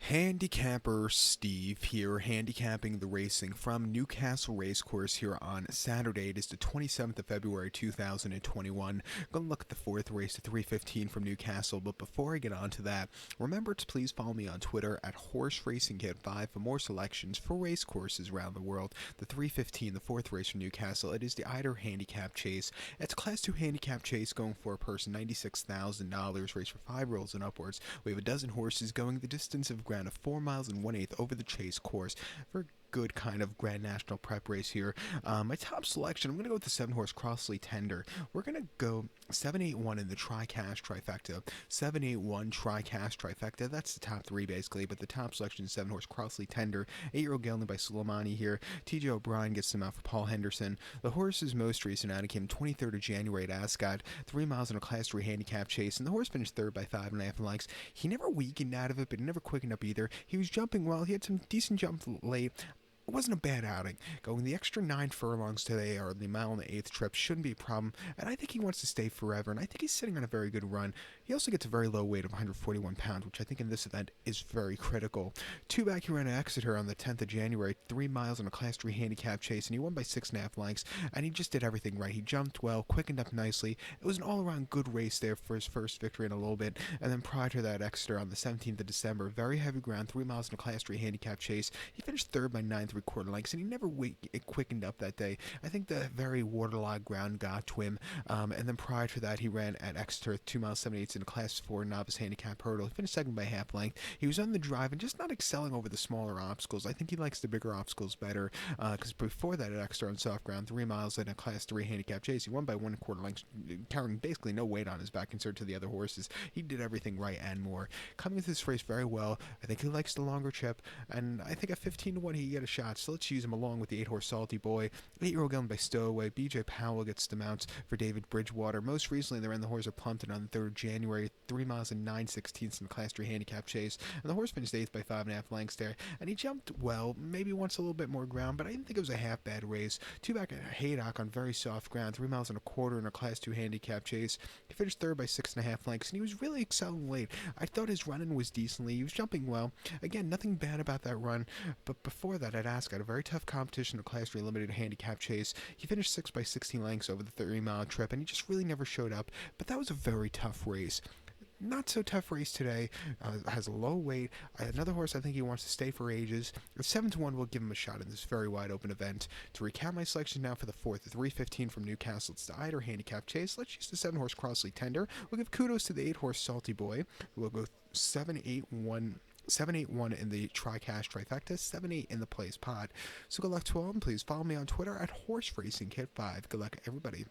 Handicapper Steve here, handicapping the racing from Newcastle Racecourse here on Saturday. It is the 27th of February 2021. Going to look at the fourth race, the 315 from Newcastle. But before I get on to that, remember to please follow me on Twitter at HorseRacingKid5 for more selections for race courses around the world. The 315, the fourth race from Newcastle, it is the Eider Handicap Chase. It's a Class 2 handicap chase going for a person, $96,000, race for 5-year-olds and upwards. We have a dozen horses going the distance of ground of 4 miles and 1/8 over the chase course for good kind of Grand National prep race here. My top selection, I'm going to go with the 7-horse Crossley Tender. We're going to go 7-8-1 in the tri-cash trifecta. 7-8-1 tri-cash trifecta. That's the top three basically, but the top selection is 7-horse Crossley Tender. 8-year-old gelding by Soleimani here. TJ O'Brien gets them out for Paul Henderson. The horse's most recent outing came 23rd of January at Ascot. 3 miles in a Class 3 handicap chase, and the horse finished third by 5.5 lengths. He never weakened out of it, but he never quickened up either. He was jumping well. He had some decent jumps late. It wasn't a bad outing. Going the extra 9 furlongs today, or the mile and the 8th trip, shouldn't be a problem, and I think he wants to stay forever, and I think he's sitting on a very good run. He also gets a very low weight of 141 pounds, which I think in this event is very critical. Two back, he ran at Exeter on the 10th of January, 3 miles in a Class 3 handicap chase, and he won by 6.5 lengths, and he just did everything right. He jumped well, quickened up nicely. It was an all-around good race there for his first victory in a little bit, and then prior to that, Exeter on the 17th of December, very heavy ground, 3 miles in a Class 3 handicap chase. He finished third by 9.75 lengths, and he never quickened up that day. I think the very waterlogged ground got to him. And then prior to that, he ran at Exeter 2 miles 7/8 in a Class 4 novice handicap hurdle. He finished second by half length. He was on the drive and just not excelling over the smaller obstacles. I think he likes the bigger obstacles better. Because before that at Exeter on soft ground, 3 miles in a Class 3 handicap chase, he won by 1.25 lengths, carrying basically no weight on his back compared to the other horses. He did everything right and more. Coming into this race very well. I think he likes the longer chip, and I think at 15-1 he can get a shot. So let's use him along with the 8-horse Salty Boy. 8-year-old gelding by Stowaway. BJ Powell gets the mounts for David Bridgewater. Most recently, they ran the horse at Plumpton on the 3rd of January, 3 miles and 9/16 in the Class 3 handicap chase. And the horse finished 8th by 5.5 lengths there. And he jumped well, maybe wants a little bit more ground, but I didn't think it was a half bad race. Two back at Haydock on very soft ground, 3 miles and a quarter in a Class 2 handicap chase. He finished third by 6.5 lengths, and he was really excelling late. I thought his running was decently. He was jumping well. Again, nothing bad about that run, but before that at Ascot, a very tough competition, a Class 3 limited handicap chase. He finished 6th by 16 lengths over the 30-mile trip, and he just really never showed up, but that was a very tough race. Not so tough race today. Has a low weight. Another horse I think he wants to stay for ages. 7-1 will give him a shot in this very wide open event. To recap my selection now for the fourth, the 315 from Newcastle. It's the Eider handicap chase. Let's use the 7-horse Crossley Tender. We'll give kudos to the 8-horse Salty Boy. We'll go 7-8-1. 7-8-1 in the tri-cash trifecta, 7-8 in the plays pod. So good luck to all, and please follow me on Twitter at HorseRacingKid5. Good luck, everybody.